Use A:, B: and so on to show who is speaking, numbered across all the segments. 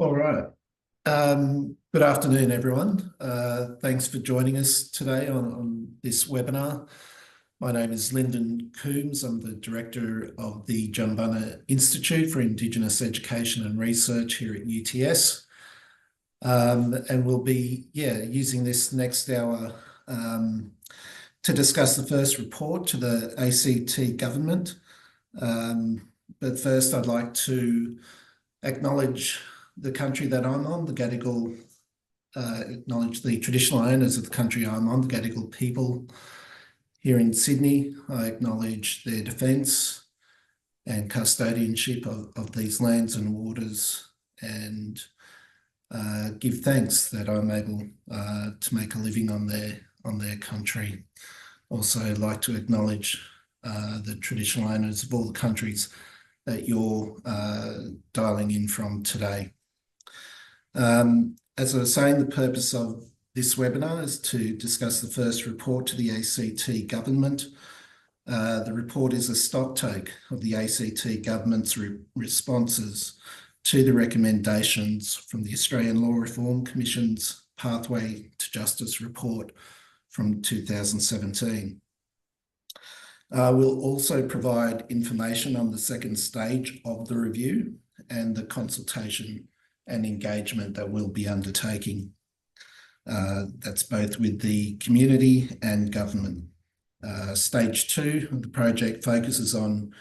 A: All right. Good afternoon, everyone. Thanks for joining us today on this webinar. My name is Lyndon Coombs. I'm the Director of the Jumbunna Institute for Indigenous Education and Research here at UTS. And we'll be using this next hour to discuss the first report to the ACT government. But first, I'd like to acknowledge the country that I'm on, the Gadigal, acknowledge the traditional owners of the country I'm on, the Gadigal people here in Sydney. I acknowledge their defence and custodianship of these lands and waters, and give thanks that I'm able to make a living on their country. Also like to acknowledge the traditional owners of all the countries that you're dialing in from today. As I was saying, the purpose of this webinar is to discuss the first report to the ACT government. The report is a stocktake of the ACT government's responses to the recommendations from the Australian Law Reform Commission's Pathway to Justice report from 2017. We'll also provide information on the second stage of the review and the consultation and engagement that we'll be undertaking. That's both with the community and government. Stage 2 of the project focuses on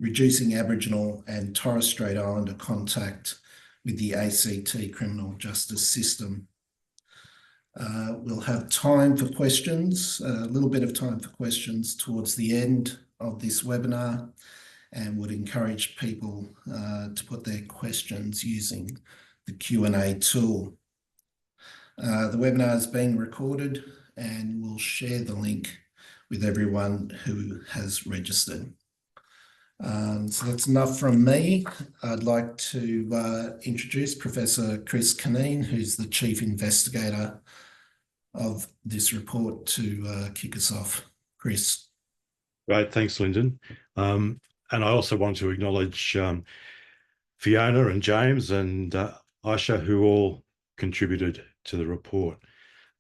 A: reducing Aboriginal and Torres Strait Islander contact with the ACT criminal justice system. We'll have time for questions, a little bit of time for questions towards the end of this webinar, and would encourage people to put their questions using the Q&A tool. The webinar is being recorded, and we'll share the link with everyone who has registered. So that's enough from me. I'd like to introduce Professor Chris Cunneen, who's the Chief Investigator of this report, to kick us off. Chris.
B: Great, thanks, Lyndon. And I also want to acknowledge Fiona and James and Aisha, who all contributed to the report.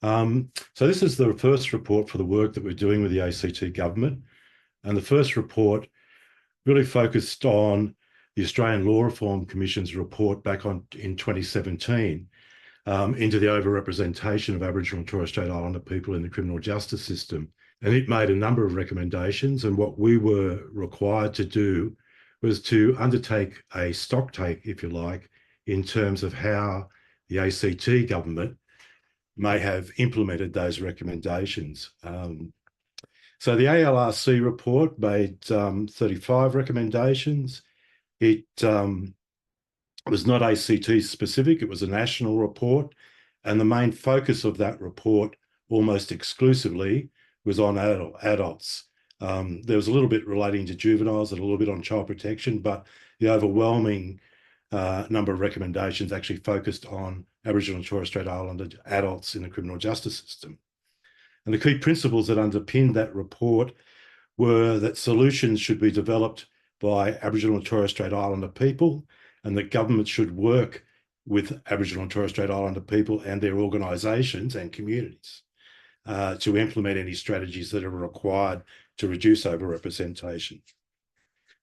B: So this is the first report for the work that we're doing with the ACT government. And the first report really focused on the Australian Law Reform Commission's report back in 2017 into the overrepresentation of Aboriginal and Torres Strait Islander people in the criminal justice system. And it made a number of recommendations, and what we were required to do was to undertake a stocktake, if you like, in terms of how the ACT government may have implemented those recommendations. So the ALRC report made 35 recommendations. It was not ACT specific, it was a national report, and the main focus of that report almost exclusively was on adults. There was a little bit relating to juveniles and a little bit on child protection, but the overwhelming number of recommendations actually focused on Aboriginal and Torres Strait Islander adults in the criminal justice system. And the key principles that underpinned that report were that solutions should be developed by Aboriginal and Torres Strait Islander people, and that government should work with Aboriginal and Torres Strait Islander people and their organisations and communities to implement any strategies that are required to reduce overrepresentation.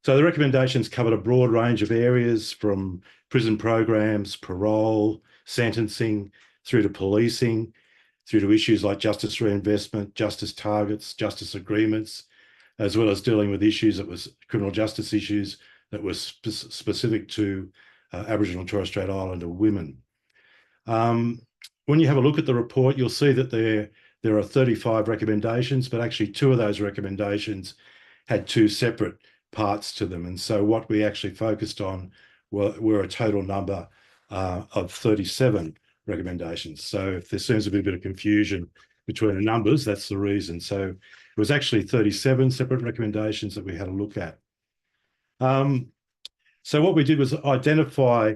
B: So the recommendations covered a broad range of areas, from prison programs, parole, sentencing, through to policing, through to issues like justice reinvestment, justice targets, justice agreements, as well as dealing with issues that was criminal justice issues that were specific to Aboriginal and Torres Strait Islander women. When you have a look at the report, you'll see that there are 35 recommendations, but actually 2 of those recommendations had 2 separate parts to them. And so what we actually focused on were a total number of 37 recommendations. So if there seems to be a bit of confusion between the numbers, that's the reason. So it was actually 37 separate recommendations that we had a look at. So what we did was identify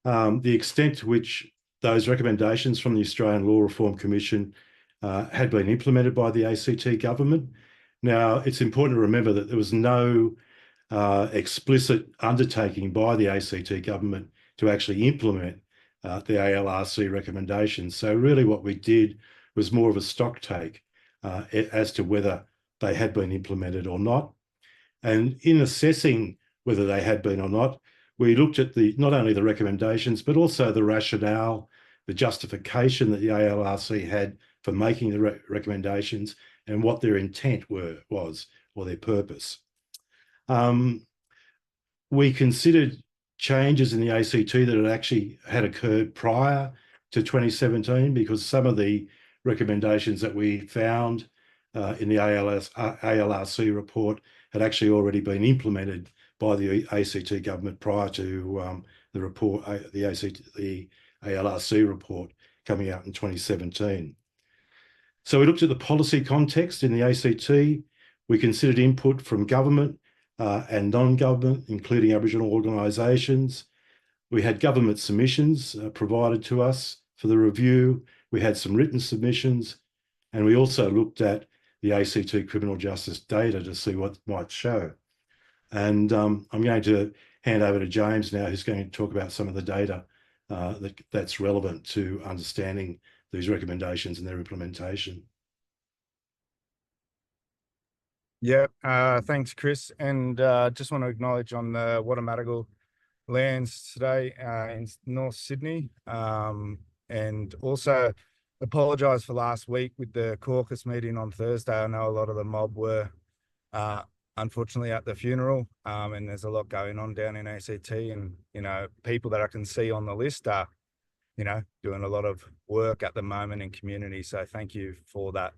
B: the extent to which those recommendations from the Australian Law Reform Commission had been implemented by the ACT government. Now, it's important to remember that there was no explicit undertaking by the ACT government to actually implement the ALRC recommendations. So really what we did was more of a stock take as to whether they had been implemented or not. And in assessing whether they had been or not, we looked at not only the recommendations, but also the rationale, the justification that the ALRC had for making the recommendations and what their intent was, or their purpose. We considered changes in the ACT that actually had occurred prior to 2017, because some of the recommendations that we found in the ALRC report had actually already been implemented by the ACT government prior to the report, the ALRC report coming out in 2017. So we looked at the policy context in the ACT. We considered input from government and non-government, including Aboriginal organisations. We had government submissions provided to us for the review. We had some written submissions, and we also looked at the ACT criminal justice data to see what might show. And I'm going to hand over to James now, who's going to talk about some of the data that's relevant to understanding these recommendations and their implementation.
C: Yeah, thanks, Chris. And just want to acknowledge on the Wadamadagal lands today in North Sydney, and also apologise for last week with the caucus meeting on Thursday. I know a lot of the mob were unfortunately at the funeral, and there's a lot going on down in ACT, and people that I can see on the list are doing a lot of work at the moment in community, so thank you for that.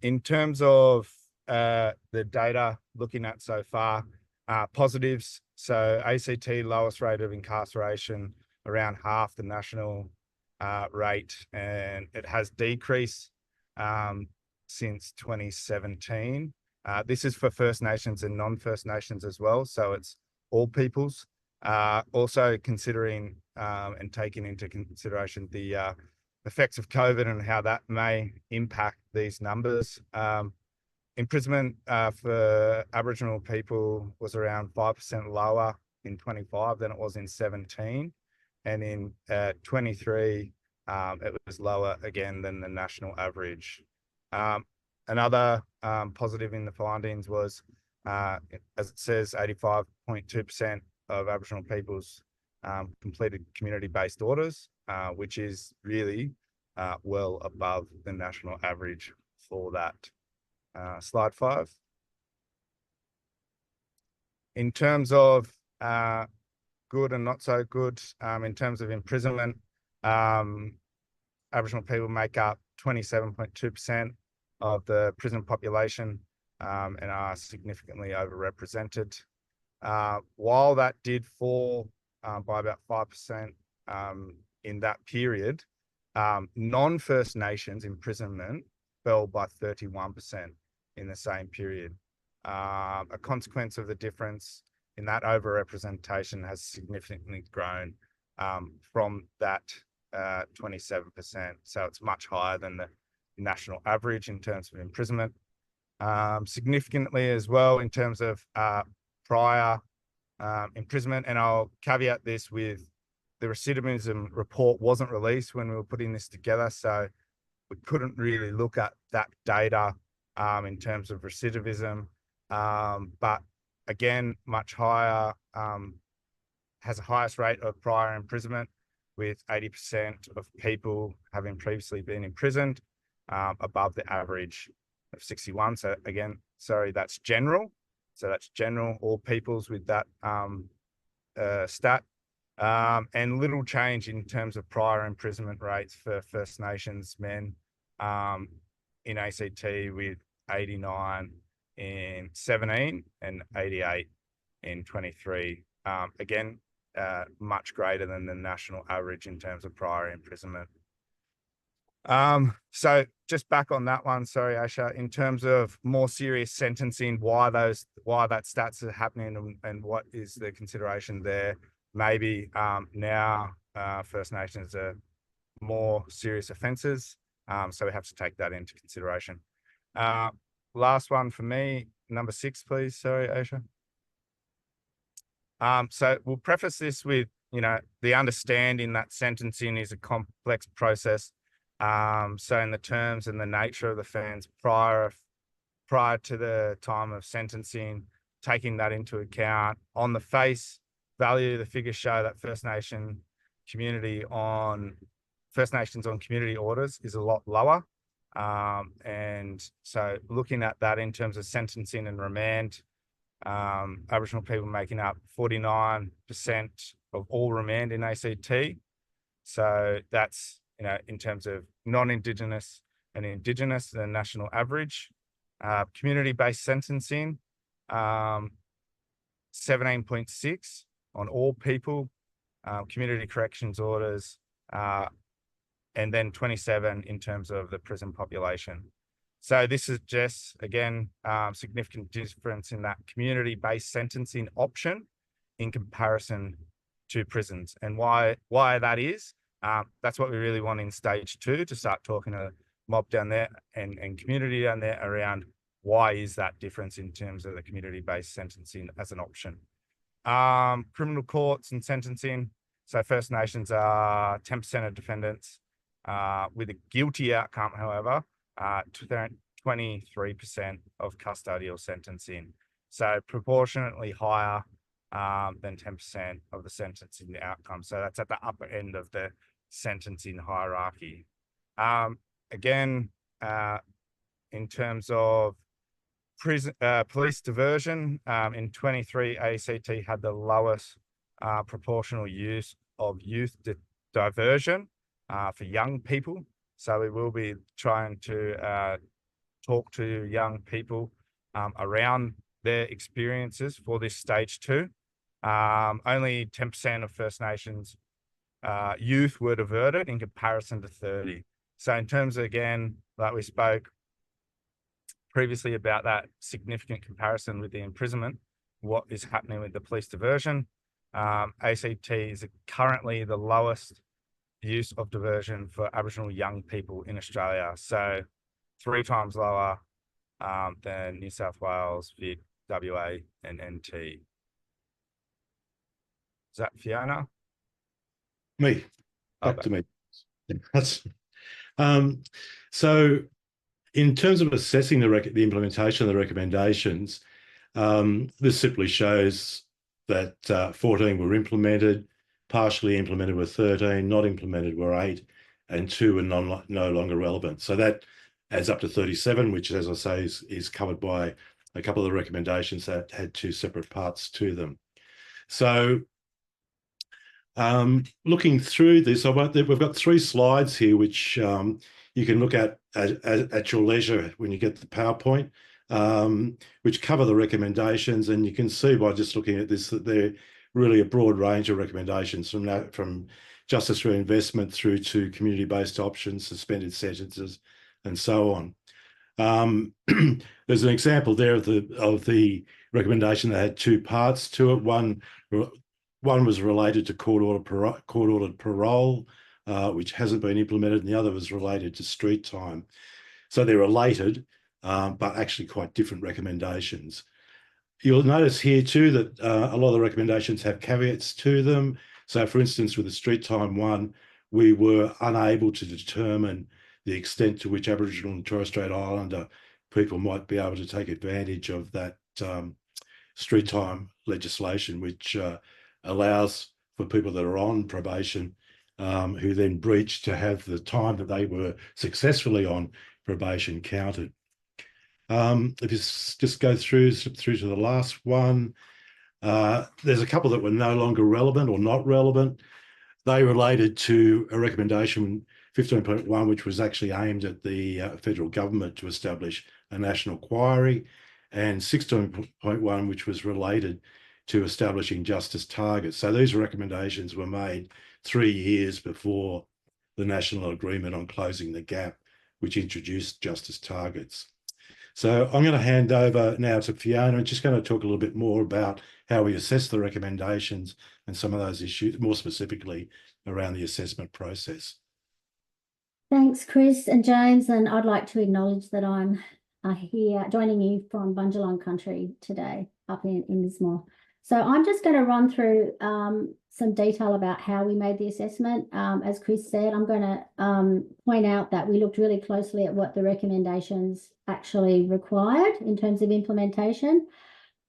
C: In terms of the data looking at so far, positives, so ACT lowest rate of incarceration, around half the national rate, and it has decreased since 2017. This is for First Nations and non-First Nations as well, so it's all peoples. Also considering and taking into consideration the effects of COVID and how that may impact these numbers. Imprisonment for Aboriginal people was around 5% lower in 25 than it was in 17. And in 23, it was lower again than the national average. Another positive in the findings was, as it says, 85.2% of Aboriginal peoples completed community-based orders, which is really well above the national average for that. Slide 5. In terms of good and not so good, in terms of imprisonment, Aboriginal people make up 27.2% of the prison population and are significantly overrepresented. While that did fall by about 5% in that period, non-First Nations imprisonment fell by 31% in the same period. A consequence of the difference in that overrepresentation has significantly grown from that 27%. So it's much higher than the national average in terms of imprisonment. Significantly as well in terms of prior imprisonment, and I'll caveat this with the recidivism report wasn't released when we were putting this together, so we couldn't really look at that data in terms of recidivism, but again, much higher, has the highest rate of prior imprisonment, with 80% of people having previously been imprisoned, above the average of 61. So again, sorry, that's general. So that's general, all peoples with that stat. And little change in terms of prior imprisonment rates for First Nations men in ACT, with 89 in 17 and 88 in 23. Again, much greater than the national average in terms of prior imprisonment. So just back on that one, sorry, Asha, in terms of more serious sentencing, why that stats are happening and what is the consideration there, maybe now First Nations are more serious offences, so we have to take that into consideration. Last one for me, number 6, please. Sorry, Asha. So we'll preface this with the understanding that sentencing is a complex process. So in the terms and the nature of the offence prior to the time of sentencing, taking that into account, on the face value, the figures show that First Nations on community orders is a lot lower. And so looking at that in terms of sentencing and remand, Aboriginal people making up 49% of all remand in ACT. So that's, in terms of non-Indigenous and Indigenous, the national average. Community-based sentencing, 17.6 on all people, community corrections orders, and then 27 in terms of the prison population. So this is just, again, significant difference in that community-based sentencing option in comparison to prisons. And why that is, that's what we really want in stage 2, to start talking to mob down there and community down there around why is that difference in terms of the community-based sentencing as an option. Criminal courts and sentencing. So First Nations are 10% of defendants, with a guilty outcome, however, 23% of custodial sentencing. So proportionately higher than 10% of the sentencing outcome. So that's at the upper end of the sentencing hierarchy. Again, in terms of police diversion, in 23, ACT had the lowest proportional use of youth diversion for young people. So we will be trying to talk to young people around their experiences for this stage 2. Only 10% of First Nations youth were diverted in comparison to 30. So in terms of, again, like we spoke previously about that significant comparison with the imprisonment, what is happening with the police diversion, ACT is currently the lowest use of diversion for Aboriginal young people in Australia. So 3 times lower than New South Wales, Vic, WA, and NT. Is that Fiona?
B: Me. Back to me. So in terms of assessing the implementation of the recommendations, this simply shows that 14 were implemented, partially implemented were 13, not implemented were 8, and 2 are no longer relevant. So that adds up to 37, which, as I say, is covered by a couple of the recommendations that had 2 separate parts to them. So looking through this, we've got 3 slides here, which you can look at your leisure when you get the PowerPoint, which cover the recommendations. And you can see by just looking at this that they're really a broad range of recommendations, from justice reinvestment through to community-based options, suspended sentences, and so on. There's an example there of the recommendation that had 2 parts to it. One was related to court-ordered parole, which hasn't been implemented, and the other was related to street time. So they're related, but actually quite different recommendations. You'll notice here too that a lot of the recommendations have caveats to them. So for instance, with the street time one, we were unable to determine the extent to which Aboriginal and Torres Strait Islander people might be able to take advantage of that street time legislation, which allows for people that are on probation who then breach to have the time that they were successfully on probation counted. If you just go through to the last one, there's a couple that were no longer relevant or not relevant. They related to a recommendation 15.1, which was actually aimed at the federal government to establish a national inquiry, and 16.1, which was related to establishing justice targets. So these recommendations were made 3 years before the national agreement on closing the gap, which introduced justice targets. So I'm going to hand over now to Fiona, and just going to talk a little bit more about how we assess the recommendations and some of those issues, more specifically around the assessment process.
D: Thanks, Chris and James, and I'd like to acknowledge that I'm here joining you from Bundjalung country today up in Lismore. So I'm just going to run through some detail about how we made the assessment. As Chris said, I'm going to point out that we looked really closely at what the recommendations actually required in terms of implementation.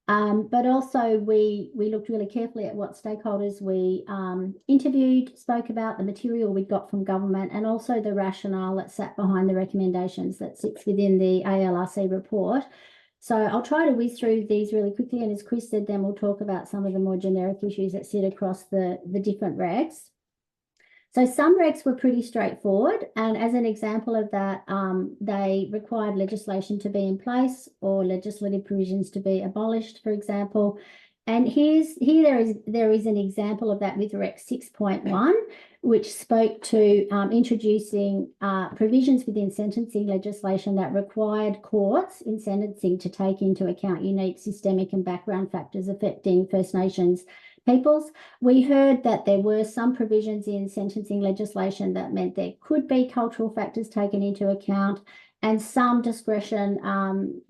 D: But also we looked really carefully at what stakeholders we interviewed, spoke about, the material we got from government, and also the rationale that sat behind the recommendations that sits within the ALRC report. So I'll try to whiz through these really quickly, and as Chris said, then we'll talk about some of the more generic issues that sit across the different regs. So some regs were pretty straightforward, and as an example of that, they required legislation to be in place or legislative provisions to be abolished, for example. And here there is an example of that with Rec 6.1, which spoke to introducing provisions within sentencing legislation that required courts in sentencing to take into account unique systemic and background factors affecting First Nations peoples. We heard that there were some provisions in sentencing legislation that meant there could be cultural factors taken into account, and some discretion.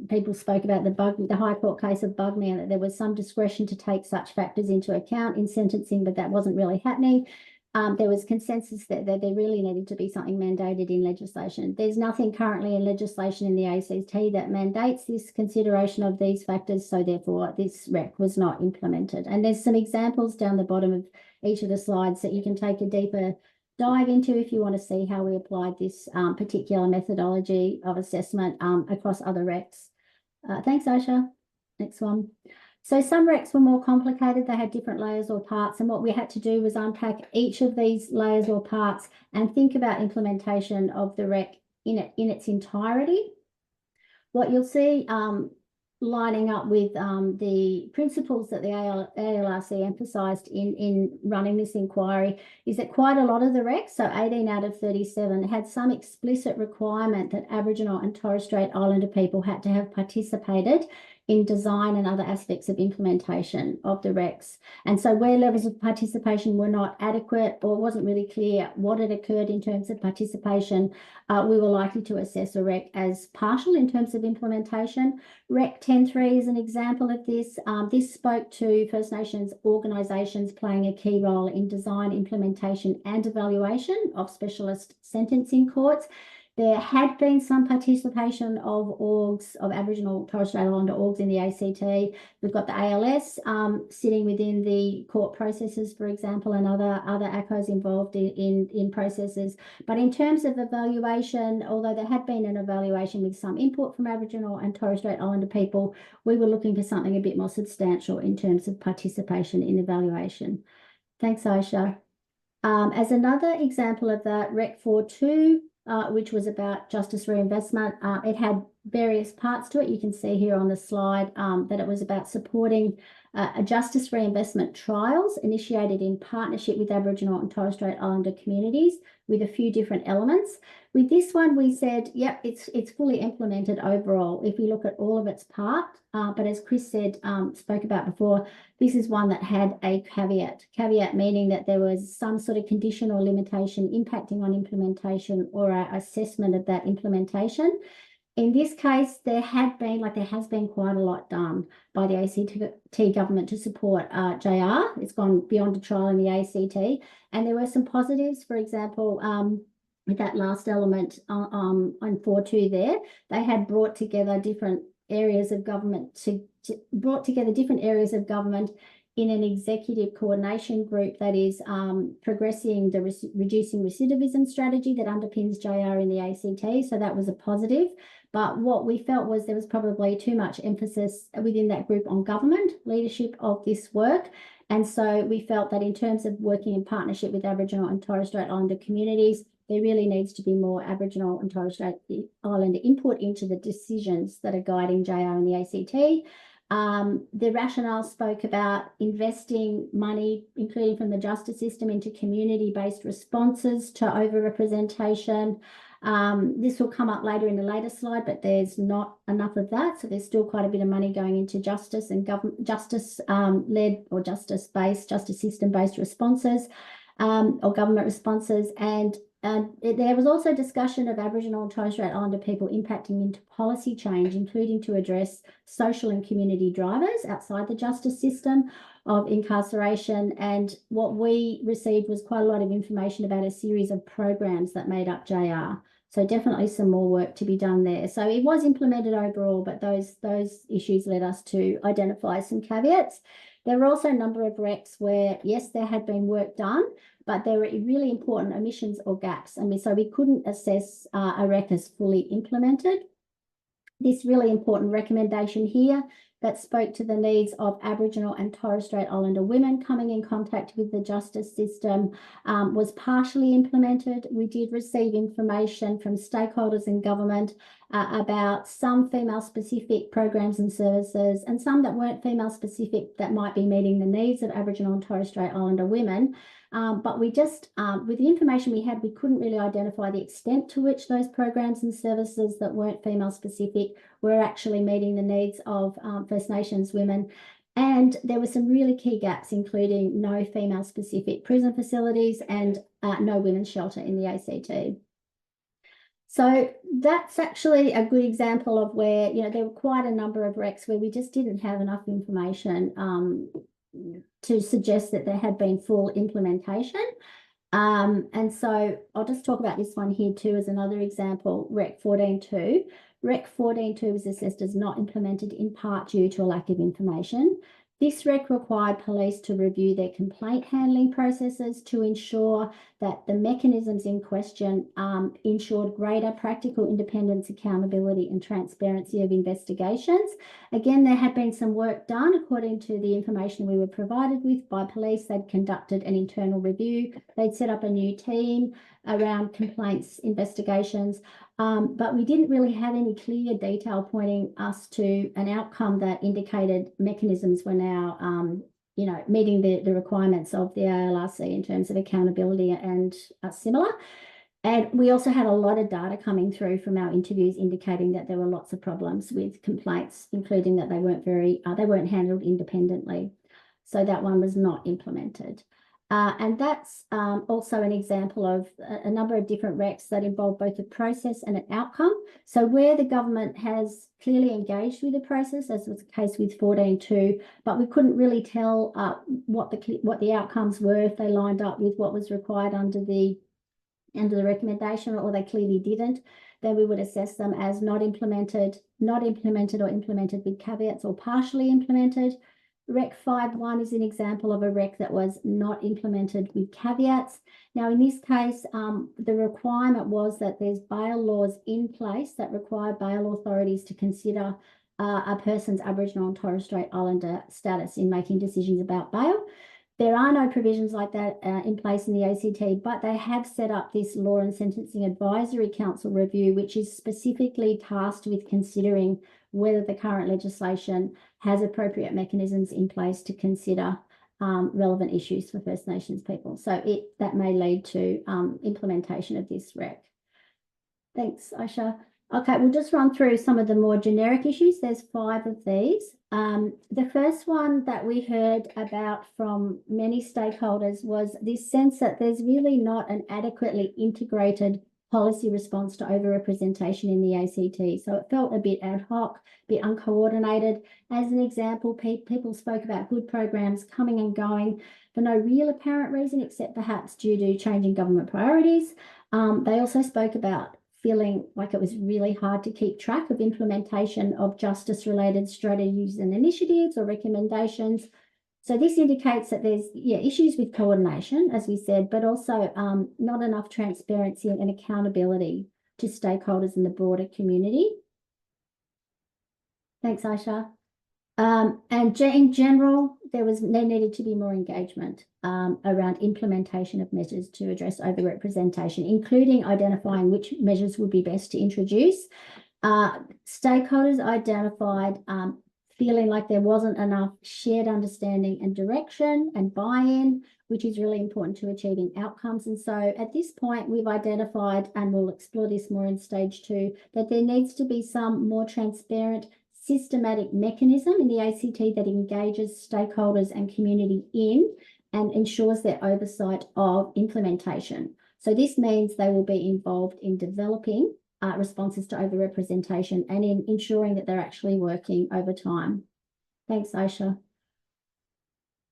D: People spoke about the High Court case of Bugman, that there was some discretion to take such factors into account in sentencing, but that wasn't really happening. There was consensus that there really needed to be something mandated in legislation. There's nothing currently in legislation in the ACT that mandates this consideration of these factors, so therefore this rec was not implemented. And there's some examples down the bottom of each of the slides that you can take a deeper dive into if you want to see how we applied this particular methodology of assessment across other recs. Thanks, Aisha. Next one. So some recs were more complicated. They had different layers or parts, and what we had to do was unpack each of these layers or parts and think about implementation of the rec in its entirety. What you'll see lining up with the principles that the ALRC emphasised in running this inquiry is that quite a lot of the recs, so 18 out of 37, had some explicit requirement that Aboriginal and Torres Strait Islander people had to have participated in design and other aspects of implementation of the recs. And so where levels of participation were not adequate or wasn't really clear what had occurred in terms of participation, we were likely to assess a rec as partial in terms of implementation. Rec 10.3 is an example of this. This spoke to First Nations organisations playing a key role in design, implementation and evaluation of specialist sentencing courts. There had been some participation of orgs, of Aboriginal Torres Strait Islander orgs in the ACT. We've got the ALS sitting within the court processes, for example, and other ACOs involved in processes. But in terms of evaluation, although there had been an evaluation with some input from Aboriginal and Torres Strait Islander people, we were looking for something a bit more substantial in terms of participation in evaluation. Thanks, Aisha. As another example of that, Rec 4.2, which was about justice reinvestment. It had various parts to it. You can see here on the slide that it was about supporting a justice reinvestment trials initiated in partnership with Aboriginal and Torres Strait Islander communities with a few different elements. With this one, we said, yep, it's fully implemented overall if we look at all of its parts. But as Chris said, spoke about before, this is one that had a caveat. Caveat meaning that there was some sort of condition or limitation impacting on implementation or our assessment of that implementation. In this case, there has been quite a lot done by the ACT government to support JR. It's gone beyond a trial in the ACT. And there were some positives, for example, with that last element on 4.2 there, they had brought together different areas of government in an executive coordination group that is progressing the reducing recidivism strategy that underpins JR in the ACT. So that was a positive. But what we felt was there was probably too much emphasis within that group on government leadership of this work. And so we felt that in terms of working in partnership with Aboriginal and Torres Strait Islander communities, there really needs to be more Aboriginal and Torres Strait Islander input into the decisions that are guiding JR and the ACT. The rationale spoke about investing money, including from the justice system, into community-based responses to overrepresentation. This will come up later in the later slide, but there's not enough of that. So there's still quite a bit of money going into justice and justice-led or justice system-based responses or government responses. And There was also discussion of Aboriginal and Torres Strait Islander people impacting into policy change, including to address social and community drivers outside the justice system of incarceration. And what we received was quite a lot of information about a series of programs that made up JR. So definitely some more work to be done there. So it was implemented overall, but those issues led us to identify some caveats. There were also a number of recs where, yes, there had been work done, but there were really important omissions or gaps. So we couldn't assess a rec as fully implemented. This really important recommendation here that spoke to the needs of Aboriginal and Torres Strait Islander women coming in contact with the justice system was partially implemented. We did receive information from stakeholders in government about some female-specific programs and services and some that weren't female-specific that might be meeting the needs of Aboriginal and Torres Strait Islander women. But we just, with the information we had, we couldn't really identify the extent to which those programs and services that weren't female specific were actually meeting the needs of First Nations women. And there were some really key gaps, including no female specific prison facilities and no women's shelter in the ACT. So that's actually a good example of where, there were quite a number of recs where we just didn't have enough information to suggest that there had been full implementation. And so I'll just talk about this one here too as another example, Rec 14.2. Rec 14.2 was assessed as not implemented in part due to a lack of information. This rec required police to review their complaint handling processes to ensure that the mechanisms in question ensured greater practical independence, accountability and transparency of investigations. Again, there had been some work done according to the information we were provided with by police. They'd conducted an internal review. They'd set up a new team around complaints investigations, but we didn't really have any clear detail pointing us to an outcome that indicated mechanisms were now meeting the requirements of the ALRC in terms of accountability and similar. And we also had a lot of data coming through from our interviews indicating that there were lots of problems with complaints, including that they weren't handled independently. So that one was not implemented. And that's also an example of a number of different recs that involve both a process and an outcome. So where the government has clearly engaged with the process, as was the case with 14.2, but we couldn't really tell what the outcomes were, if they lined up with what was required under the recommendation, or they clearly didn't, then we would assess them as not implemented or implemented with caveats or partially implemented. Rec 5.1 is an example of a rec that was not implemented with caveats. Now, in this case, the requirement was that there's bail laws in place that require bail authorities to consider a person's Aboriginal and Torres Strait Islander status in making decisions about bail. There are no provisions like that in place in the ACT, but they have set up this Law and Sentencing Advisory Council review, which is specifically tasked with considering whether the current legislation has appropriate mechanisms in place to consider relevant issues for First Nations people. So that may lead to implementation of this rec. Thanks, Aisha. Okay, we'll just run through some of the more generic issues. There's 5 of these. The first one that we heard about from many stakeholders was this sense that there's really not an adequately integrated policy response to overrepresentation in the ACT. So it felt a bit ad hoc, a bit uncoordinated. As an example, people spoke about good programs coming and going for no real apparent reason, except perhaps due to changing government priorities. They also spoke about feeling like it was really hard to keep track of implementation of justice-related strategies and initiatives or recommendations. So this indicates that there's issues with coordination, as we said, but also not enough transparency and accountability to stakeholders in the broader community. Thanks, Aisha. And in general, there needed to be more engagement around implementation of measures to address overrepresentation, including identifying which measures would be best to introduce. Stakeholders identified feeling like there wasn't enough shared understanding and direction and buy-in, which is really important to achieving outcomes. And so at this point, we've identified, and we'll explore this more in stage 2, that there needs to be some more transparent, systematic mechanism in the ACT that engages stakeholders and community in and ensures their oversight of implementation. So this means they will be involved in developing responses to overrepresentation and in ensuring that they're actually working over time. Thanks, Aisha.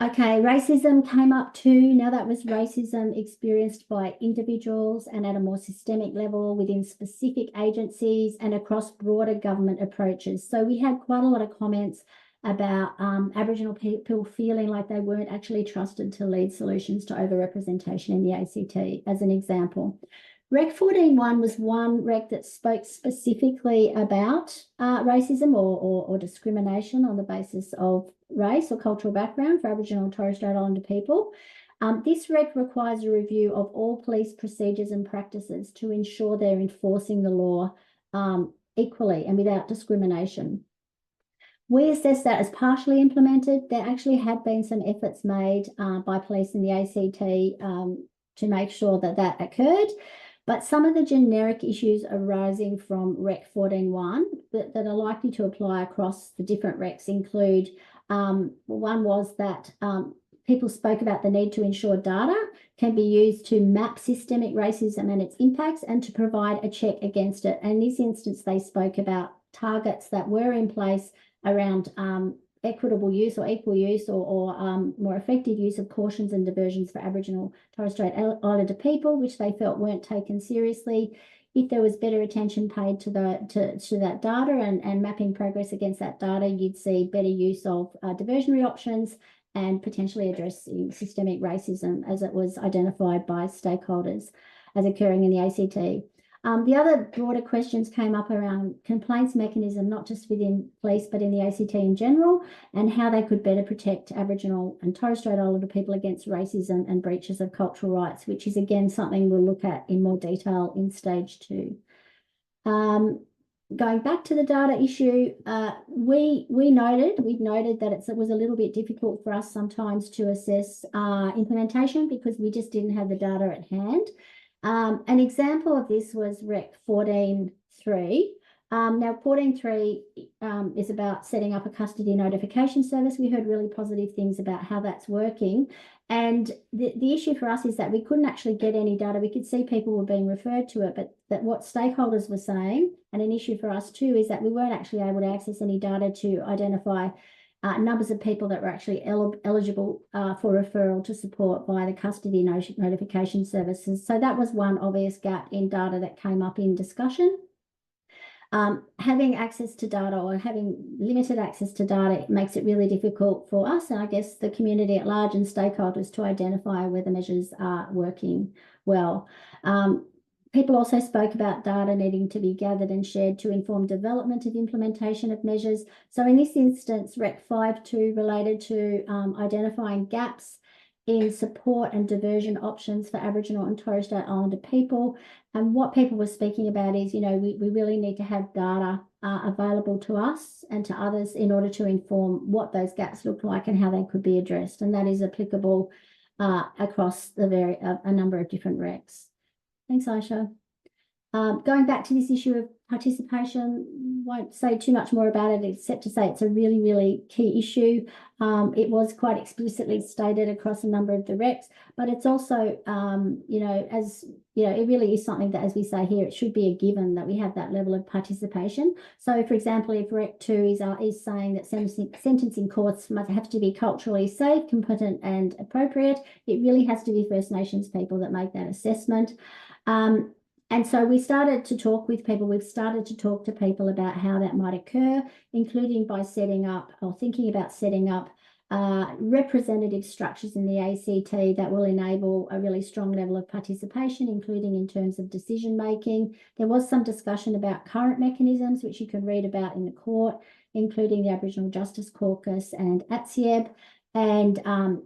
D: Okay, racism came up too. Now that was racism experienced by individuals and at a more systemic level within specific agencies and across broader government approaches. So we had quite a lot of comments about Aboriginal people feeling like they weren't actually trusted to lead solutions to overrepresentation in the ACT, as an example. Rec 14.1 was one rec that spoke specifically about racism or discrimination on the basis of race or cultural background for Aboriginal and Torres Strait Islander people. This rec requires a review of all police procedures and practices to ensure they're enforcing the law equally and without discrimination. We assessed that as partially implemented. There actually had been some efforts made by police in the ACT to make sure that that occurred. But some of the generic issues arising from Rec 14.1 that are likely to apply across the different recs include, one was that people spoke about the need to ensure data can be used to map systemic racism and its impacts and to provide a check against it. And in this instance, they spoke about targets that were in place around equitable use or equal use or more effective use of cautions and diversions for Aboriginal Torres Strait Islander people, which they felt weren't taken seriously. If there was better attention paid to that data and mapping progress against that data, you'd see better use of diversionary options and potentially addressing systemic racism as it was identified by stakeholders as occurring in the ACT. The other broader questions came up around complaints mechanism, not just within police, but in the ACT in general, and how they could better protect Aboriginal and Torres Strait Islander people against racism and breaches of cultural rights, which is again something we'll look at in more detail in stage 2. Going back to the data issue, we've noted that it was a little bit difficult for us sometimes to assess implementation because we just didn't have the data at hand. An example of this was Rec 14.3. Now 14.3 is about setting up a custody notification service. We heard really positive things about how that's working. And the issue for us is that we couldn't actually get any data. We could see people were being referred to it, but that what stakeholders were saying, and an issue for us too, is that we weren't actually able to access any data to identify numbers of people that were actually eligible for referral to support via the custody notification services. So that was one obvious gap in data that came up in discussion. Having access to data or having limited access to data makes it really difficult for us and I guess the community at large and stakeholders to identify whether measures are working well. People also spoke about data needing to be gathered and shared to inform development of implementation of measures. So in this instance, Rec 5.2 related to identifying gaps in support and diversion options for Aboriginal and Torres Strait Islander people. And what people were speaking about is, we really need to have data available to us and to others in order to inform what those gaps look like and how they could be addressed. And that is applicable across a number of different recs. Thanks, Aisha. Going back to this issue of participation, won't say too much more about it except to say it's a really, really key issue. It was quite explicitly stated across a number of the recs, but it's also, it really is something that, as we say here, it should be a given that we have that level of participation. So, for example, if Rec 2 is saying that sentencing courts must have to be culturally safe, competent and appropriate, it really has to be First Nations people that make that assessment. And so we started to talk with people. We've started to talk to people about how that might occur, including by setting up or thinking about setting up representative structures in the ACT that will enable a really strong level of participation, including in terms of decision making. There was some discussion about current mechanisms, which you can read about in the court, including the Aboriginal Justice Caucus and ATSIEB. And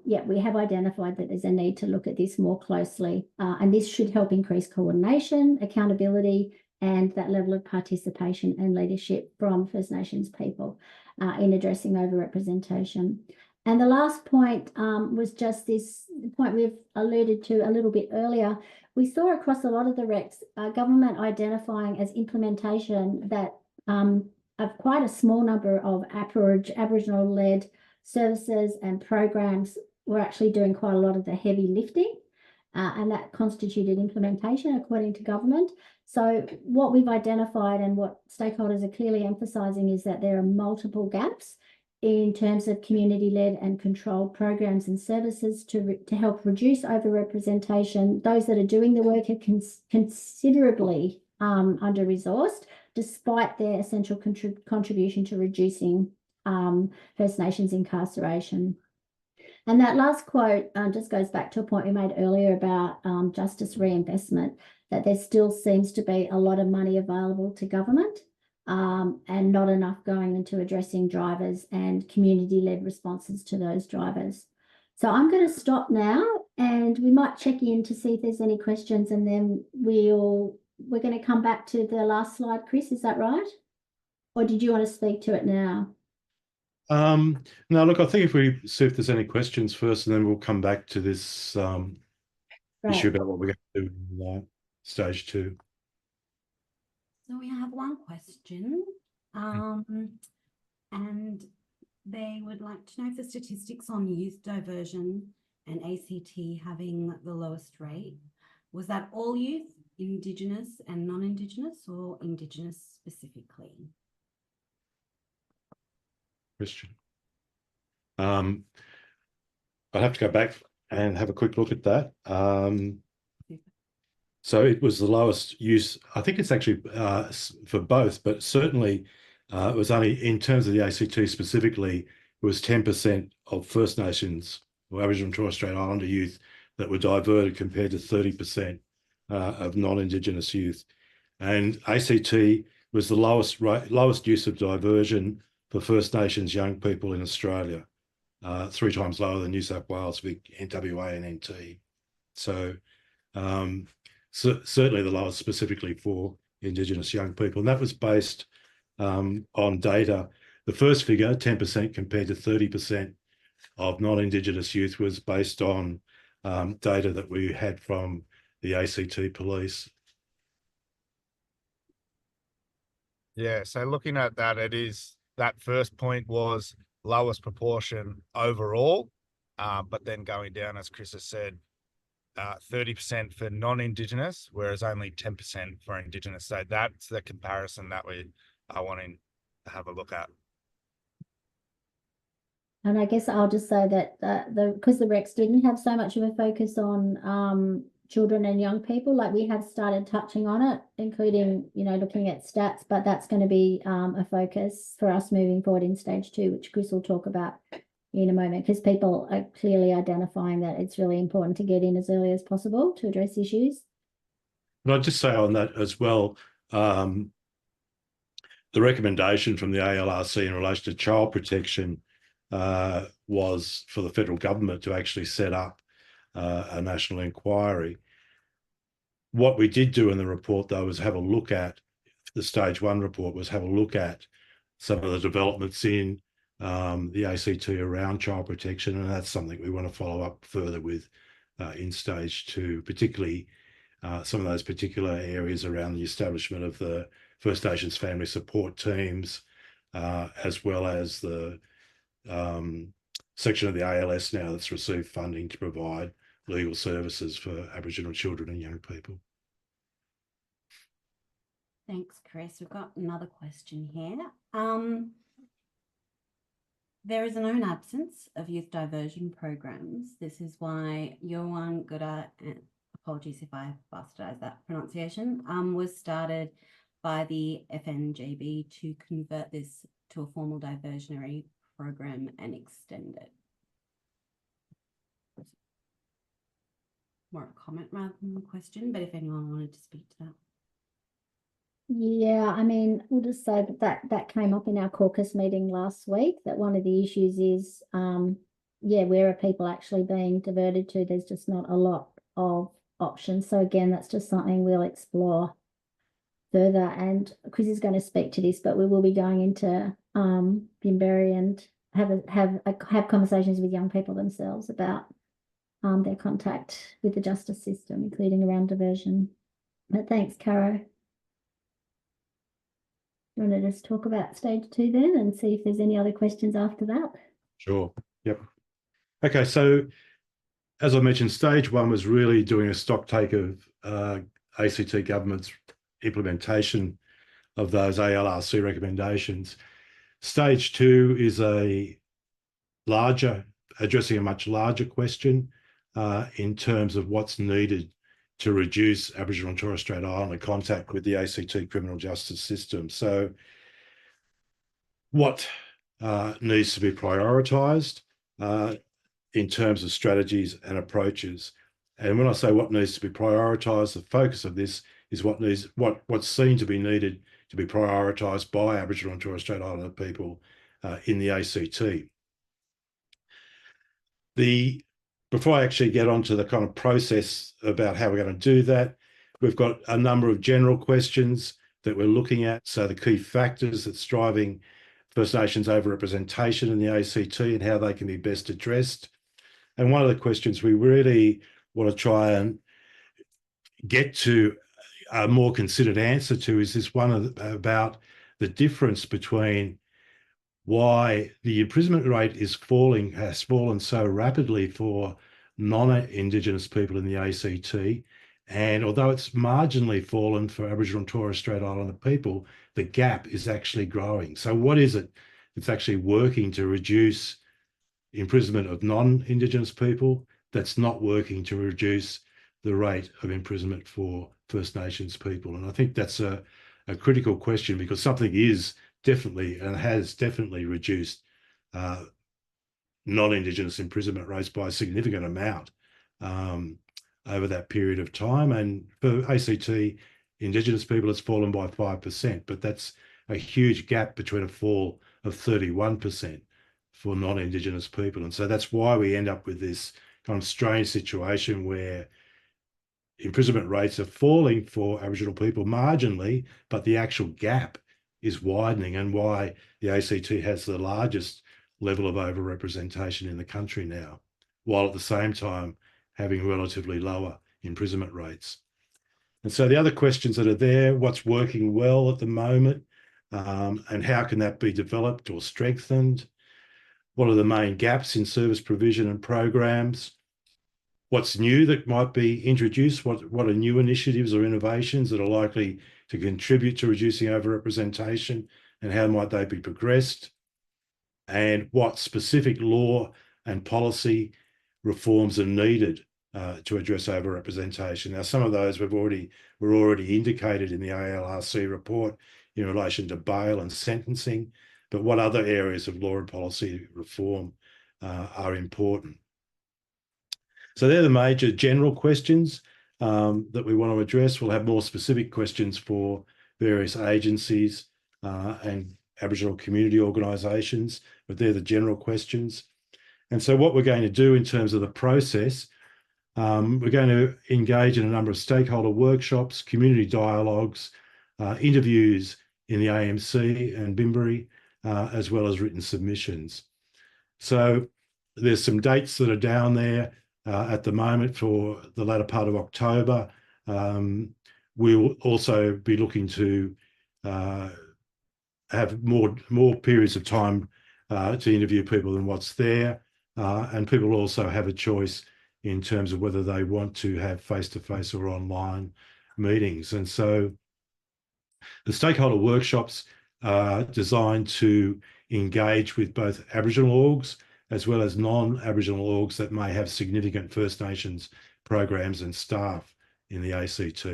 D: we have identified that there's a need to look at this more closely. And this should help increase coordination, accountability, and that level of participation and leadership from First Nations people in addressing overrepresentation. And the last point was just this point we've alluded to a little bit earlier. We saw across a lot of the recs, government identifying as implementation that of quite a small number of Aboriginal-led services and programs were actually doing quite a lot of the heavy lifting. and that constituted implementation according to government. So what we've identified and what stakeholders are clearly emphasising is that there are multiple gaps in terms of community-led and controlled programs and services to help reduce overrepresentation. Those that are doing the work are considerably under-resourced, despite their essential contribution to reducing First Nations incarceration. And that last quote just goes back to a point we made earlier about justice reinvestment, that there still seems to be a lot of money available to government and not enough going into addressing drivers and community-led responses to those drivers. So I'm going to stop now, and we might check in to see if there's any questions, and then we're going to come back to the last slide. Chris, is that right? Or did you want to speak to it now?
B: No, look, I think if we see if there's any questions first, and then we'll come back to this issue about what we're going to do in stage 2.
E: So we have one question, and they would like to know if the statistics on youth diversion and ACT having the lowest rate, was that all youth, Indigenous and non-Indigenous, or Indigenous specifically?
B: Question. I'd have to go back and have a quick look at that. So it was the lowest use. I think it's actually for both, but certainly it was only in terms of the ACT specifically, it was 10% of First Nations or Aboriginal and Torres Strait Islander youth that were diverted compared to 30% of non-Indigenous youth. And ACT was the lowest use of diversion for First Nations young people in Australia, 3 times lower than New South Wales, WA and NT. So certainly the lowest specifically for Indigenous young people. And that was based on data. The first figure, 10% compared to 30% of non-Indigenous youth, was based on data that we had from the ACT police.
C: Yeah, so looking at that, that first point was lowest proportion overall, but then going down, as Chris has said, 30% for non-Indigenous, whereas only 10% for Indigenous. So that's the comparison that we are wanting to have a look at.
D: And I guess I'll just say that because the Rex didn't have so much of a focus on children and young people, like we have started touching on it, including, looking at stats, but that's going to be a focus for us moving forward in stage 2, which Chris will talk about in a moment, because people are clearly identifying that it's really important to get in as early as possible to address issues.
B: And I'd just say on that as well, the recommendation from the ALRC in relation to child protection was for the federal government to actually set up a national inquiry. What we did do in the report, though, was have a look at the stage 1 report, was have a look at some of the developments in the ACT around child protection, and that's something we want to follow up further with in stage 2, particularly some of those particular areas around the establishment of the First Nations family support teams, as well as the section of the ALS now that's received funding to provide legal services for Aboriginal children and young people.
E: Thanks, Chris. We've got another question here. There is a known absence of youth diversion programs. This is why Jumbunna, and apologies if I bastardized that pronunciation, was started by the FNGB to convert this to a formal diversionary program and extend it. More a comment rather than a question, but if anyone wanted to speak to that.
D: Yeah, I mean, we'll just say that came up in our caucus meeting last week, that one of the issues is, where are people actually being diverted to? There's just not a lot of options. So again, that's just something we'll explore further. And Chris is going to speak to this, but we will be going into Bimberry and have conversations with young people themselves about their contact with the justice system, including around diversion. But thanks, Caro. You want to just talk about stage 2 then and see if there's any other questions after that?
B: Sure. Yep. Okay, so as I mentioned, stage one was really doing a stock take of ACT government's implementation of those ALRC recommendations. Stage two is addressing a much larger question in terms of what's needed to reduce Aboriginal and Torres Strait Islander contact with the ACT criminal justice system. So what needs to be prioritised in terms of strategies and approaches? And when I say what needs to be prioritised, the focus of this is what's seen to be needed to be prioritised by Aboriginal and Torres Strait Islander people in the ACT. Before I actually get onto the kind of process about how we're going to do that, we've got a number of general questions that we're looking at. So the key factors that's driving First Nations overrepresentation in the ACT and how they can be best addressed. And one of the questions we really want to try and get to a more considered answer to is this one about the difference between why the imprisonment rate has fallen so rapidly for non-Indigenous people in the ACT. And although it's marginally fallen for Aboriginal and Torres Strait Islander people, the gap is actually growing. So what is it that's actually working to reduce imprisonment of non-Indigenous people that's not working to reduce the rate of imprisonment for First Nations people? And I think that's a critical question, because something is definitely and has definitely reduced non-Indigenous imprisonment rates by a significant amount over that period of time. And for ACT Indigenous people, it's fallen by 5%, but that's a huge gap between a fall of 31% for non-Indigenous people. And so that's why we end up with this kind of strange situation where imprisonment rates are falling for Aboriginal people marginally, but the actual gap is widening, and why the ACT has the largest level of overrepresentation in the country now, while at the same time having relatively lower imprisonment rates. And so the other questions that are there: what's working well at the moment, and how can that be developed or strengthened? What are the main gaps in service provision and programs? What's new that might be introduced? What are new initiatives or innovations that are likely to contribute to reducing overrepresentation, and how might they be progressed? And what specific law and policy reforms are needed to address overrepresentation? Now, some of those were already indicated in the ALRC report in relation to bail and sentencing, but what other areas of law and policy reform are important? So they're the major general questions that we want to address. We'll have more specific questions for various agencies and Aboriginal community organisations, but they're the general questions. And so what we're going to do in terms of the process, we're going to engage in a number of stakeholder workshops, community dialogues, interviews in the AMC and Bimberi, as well as written submissions. So there's some dates that are down there at the moment for the latter part of October. We'll also be looking to have more periods of time to interview people than what's there. And people also have a choice in terms of whether they want to have face-to-face or online meetings. And so the stakeholder workshops are designed to engage with both Aboriginal orgs as well as non-Aboriginal orgs that may have significant First Nations programs and staff in the ACT.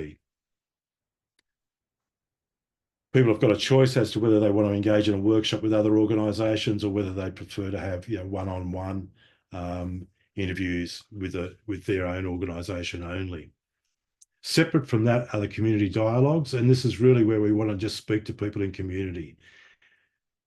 B: People have got a choice as to whether they want to engage in a workshop with other organisations or whether they prefer to have one-on-one interviews with their own organisation only. Separate from that are the community dialogues, and this is really where we want to just speak to people in community.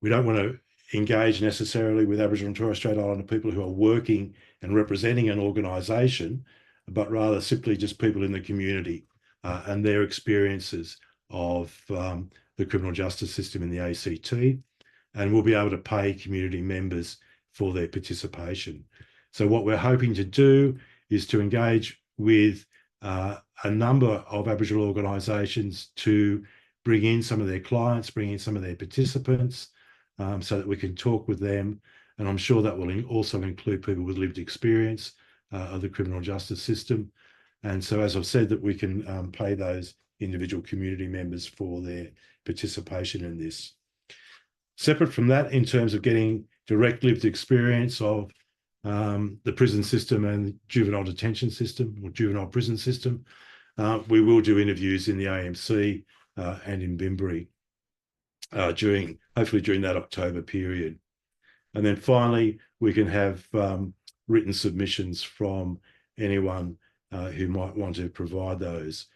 B: We don't want to engage necessarily with Aboriginal and Torres Strait Islander people who are working and representing an organisation, but rather simply just people in the community and their experiences of the criminal justice system in the ACT, and we'll be able to pay community members for their participation. So what we're hoping to do is to engage with a number of Aboriginal organisations to bring in some of their clients, bring in some of their participants, so that we can talk with them. And I'm sure that will also include people with lived experience of the criminal justice system. And so, as I've said, that we can pay those individual community members for their participation in this. Separate from that, in terms of getting direct lived experience of the prison system and the juvenile detention system or juvenile prison system, we will do interviews in the AMC and in Bimberi hopefully during that October period. And then finally, we can have written submissions from anyone who might want to provide those.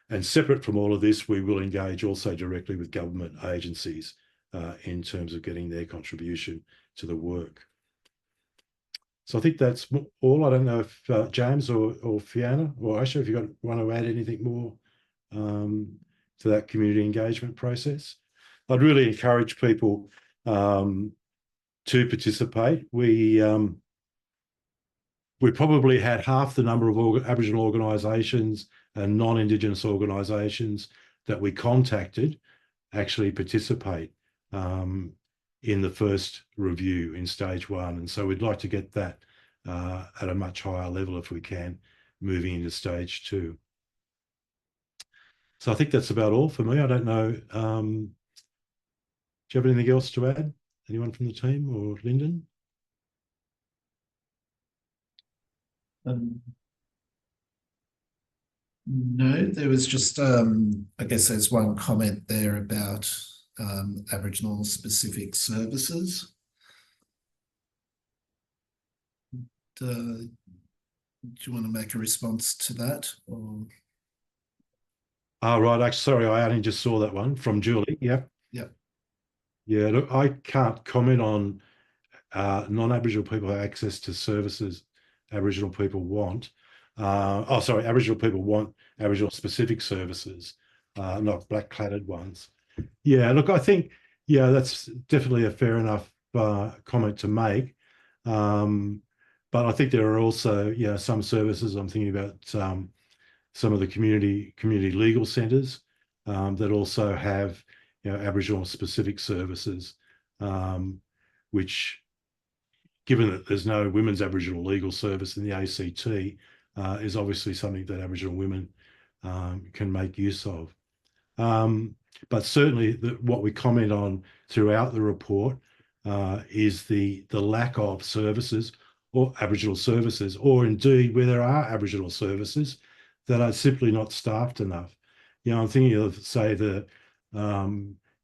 B: And separate from all of this, we will engage also directly with government agencies in terms of getting their contribution to the work. So I think that's all. I don't know if James or Fiona or Asha, if you want to add anything more to that community engagement process. I'd really encourage people to participate. We probably had half the number of Aboriginal organisations and non-Indigenous organisations that we contacted actually participate in the first review in stage 1. And so we'd like to get that at a much higher level if we can, moving into stage 2. So I think that's about all for me. I don't know. Do you have anything else to add? Anyone from the team or Lyndon?
A: No, there was just, I guess there's one comment there about Aboriginal specific services. Do you want to make a response to that? Or?
B: Oh, right. Actually, sorry, I only just saw that one from Julie. Yep.
A: Yep.
B: Yeah, look, I can't comment on non-Aboriginal people have access to services Aboriginal people want. Aboriginal people want Aboriginal specific services, not black-cladded ones. Yeah, look, I think, yeah, that's definitely a fair enough comment to make. But I think there are also, yeah, some services. I'm thinking about some of the community legal centres that also have, you know, Aboriginal specific services, which, given that there's no women's Aboriginal legal service in the ACT, is obviously something that Aboriginal women can make use of. But certainly what we comment on throughout the report is the lack of services or Aboriginal services, or indeed where there are Aboriginal services that are simply not staffed enough. You know, I'm thinking of, say, the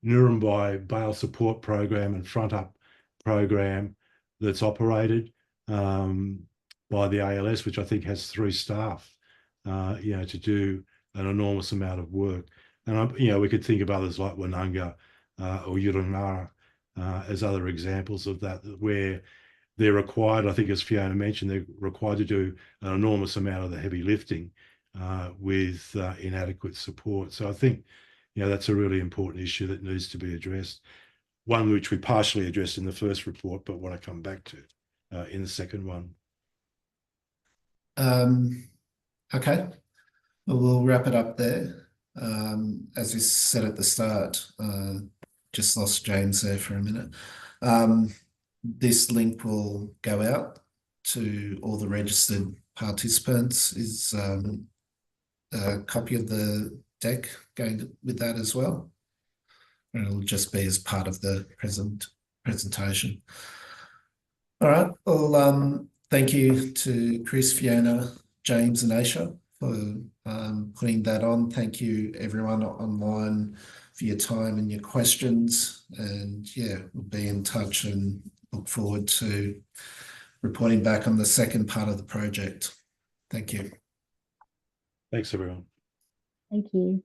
B: Nuremberg Bail Support Program and Front Up Program that's operated by the ALS, which I think has 3 staff, you know, to do an enormous amount of work. And, you know, we could think of others like Woononga or Yurungara as other examples of that, where they're required, I think, as Fiona mentioned, they're required to do an enormous amount of the heavy lifting with inadequate support. So I think, you know, that's a really important issue that needs to be addressed. One which we partially addressed in the first report, but want to come back to in the second one.
A: Okay, well, we'll wrap it up there. As we said at the start, just lost James there for a minute. This link will go out to all the registered participants. Is a copy of the deck going with that as well? And it'll just be as part of the presentation. All right. Well, thank you to Chris, Fiona, James, and Aisha for putting that on. Thank you, everyone online, for your time and your questions. And yeah, we'll be in touch and look forward to reporting back on the second part of the project. Thank you.
B: Thanks, everyone.
D: Thank you.